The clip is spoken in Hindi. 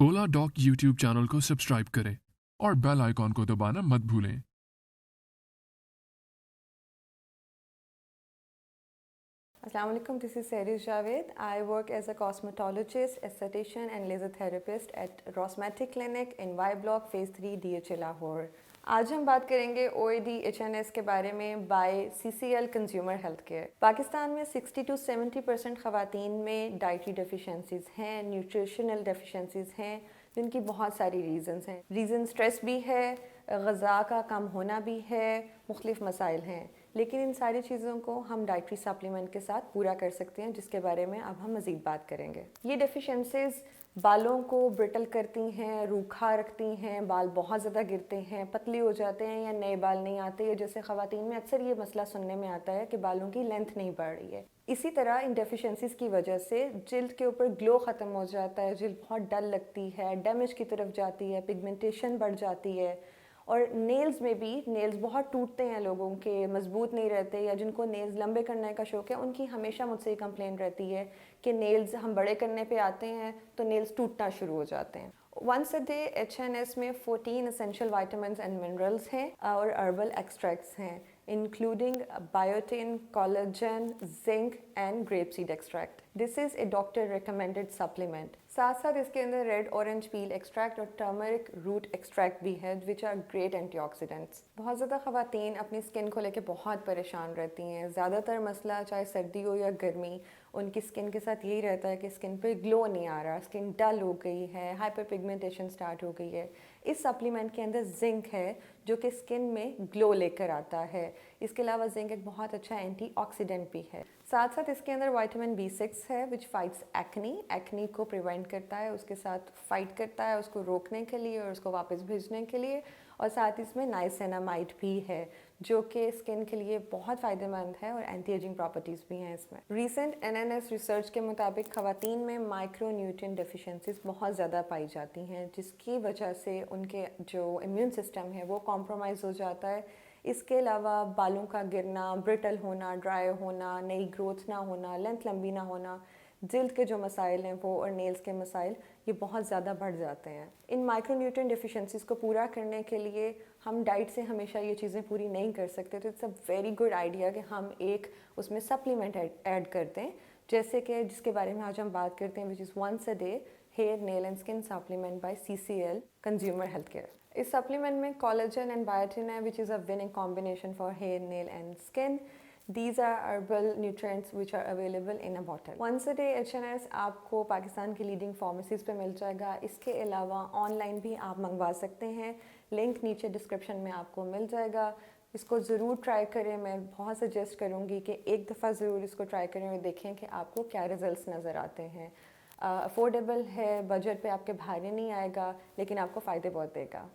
ओला डॉक यूट्यूब चैनल को सब्सक्राइब करें और बेल आइकॉन को दबाना मत भूलें। Assalamu alaikum, this is Seris Javed. I work as a cosmetologist, esthetician and laser therapist at Rosmatic Clinic in Y Block Phase 3 DHA Lahore. आज हम बात करेंगे OAD HNS के बारे में by CCL consumer health care. Pakistan में 60 to 70% ख़वातीन में डाइटरी डेफिशिएंसीज हैं, न्यूट्रिशनल डेफिशिएंसीज हैं, जिनकी बहुत सारी रीज़न्स हैं। रीज़न स्ट्रेस भी है, ग़ज़ा का कम होना भी है, मुख्तलिफ़ मसाइल हैं, लेकिन इन सारी चीज़ों को हम डाइटरी सप्लीमेंट के साथ पूरा कर सकते हैं, जिसके बारे में अब हम मज़ीद बात करेंगे। ये डेफिशिएंसीज बालों को ब्रिटल करती हैं, रूखा रखती हैं, बाल बहुत ज़्यादा गिरते हैं, पतली हो जाते हैं या नए बाल नहीं आते। जैसे ख़वातीन में अक्सर ये मसला सुनने में आता है कि बालों की लेंथ नहीं बढ़ रही है। इसी तरह इन डेफिशिएंसीज की वजह से जिल्द के ऊपर ग्लो ख़त्म हो जाता है, जिल्द बहुत डल लगती है, डैमेज की तरफ जाती है, पिगमेंटेशन बढ़ जाती है। और नेल्स में भी नेल्स बहुत टूटते हैं लोगों के, मजबूत नहीं रहते, या जिनको नेल्स लंबे करने का शौक़ है उनकी हमेशा मुझसे ये कंप्लेंट रहती है कि नेल्स हम बड़े करने पे आते हैं तो नेल्स टूटना शुरू हो जाते हैं। वंस अ डे HNS में 14 एसेंशियल वाइटामिन एंड मिनरल्स हैं और हर्बल एक्सट्रैक्ट्स हैं, including biotin, collagen, zinc and grape seed extract. This is a doctor recommended supplement. साथ साथ इसके अंदर रेड ऑरेंज पील एक्सट्रैक्ट और टर्मरिक रूट एक्सट्रैक्ट भी है, विच आर ग्रेट एंटीऑक्सीडेंट्स। बहुत ज़्यादा ख़वातीन अपनी स्किन को लेकर बहुत परेशान रहती हैं। ज़्यादातर मसला चाहे सर्दी हो या गर्मी, उनकी स्किन के साथ यही रहता है कि स्किन पे ग्लो नहीं आ रहा, स्किन डल हो गई है, हाइपर पिगमेंटेशन स्टार्ट हो गई है। इस सप्लीमेंट के अंदर जिंक है जो कि स्किन में ग्लो लेकर आता है। इसके अलावा जिंक एक बहुत अच्छा एंटीऑक्सीडेंट भी है। साथ साथ इसके अंदर विटामिन B6 है, विच फाइट्स एक्नी को प्रिवेंट करता है, उसके साथ फाइट करता है, उसको रोकने के लिए और उसको वापस भेजने के लिए। और साथ इसमें नाइसिनामाइड भी है जो कि स्किन के लिए बहुत फ़ायदेमंद है और एंटी एजिंग प्रॉपर्टीज़ भी हैं इसमें। रीसेंट NNS रिसर्च के मुताबिक ख़वातीन में माइक्रो न्यूट्रिएंट डेफिशिएंसीज बहुत ज़्यादा पाई जाती हैं, जिसकी वजह से उनके जो इम्यून सिस्टम है वो कॉम्प्रोमाइज़ हो जाता है। इसके अलावा बालों का गिरना, ब्रिटल होना, ड्राई होना, नई ग्रोथ ना होना, लेंथ लंबी ना होना, जिल्द के जो मसाइल हैं वो और नेल्स के मसाइल ये बहुत ज़्यादा बढ़ जाते हैं। इन माइक्रोन्यूट्रिएंट डेफिशिएंसीज को पूरा करने के लिए हम डाइट से हमेशा ये चीज़ें पूरी नहीं कर सकते, तो it's a very good idea कि हम एक उसमें सप्लीमेंट ऐड करते हैं, जैसे कि जिसके बारे में आज हम बात करते हैं, which is once a day hair nail and skin supplement by CCL consumer health care. इस सप्लीमेंट में कोलेजन एंड बायोटिन है, which is a winning combination for hair, nail and skin. These are herbal nutrients which are available in a bottle. Once a day HNS आपको पाकिस्तान की लीडिंग फार्मेसीज पे मिल जाएगा। इसके अलावा ऑनलाइन भी आप मंगवा सकते हैं, लिंक नीचे डिस्क्रिप्शन में आपको मिल जाएगा। इसको ज़रूर ट्राई करें, मैं बहुत सजेस्ट करूँगी कि एक दफ़ा ज़रूर इसको ट्राई करें और देखें कि आपको क्या रिजल्ट्स नज़र आते हैं। अफोर्डेबल है, बजट पे आपके भारी नहीं आएगा, लेकिन आपको फ़ायदे बहुत देगा।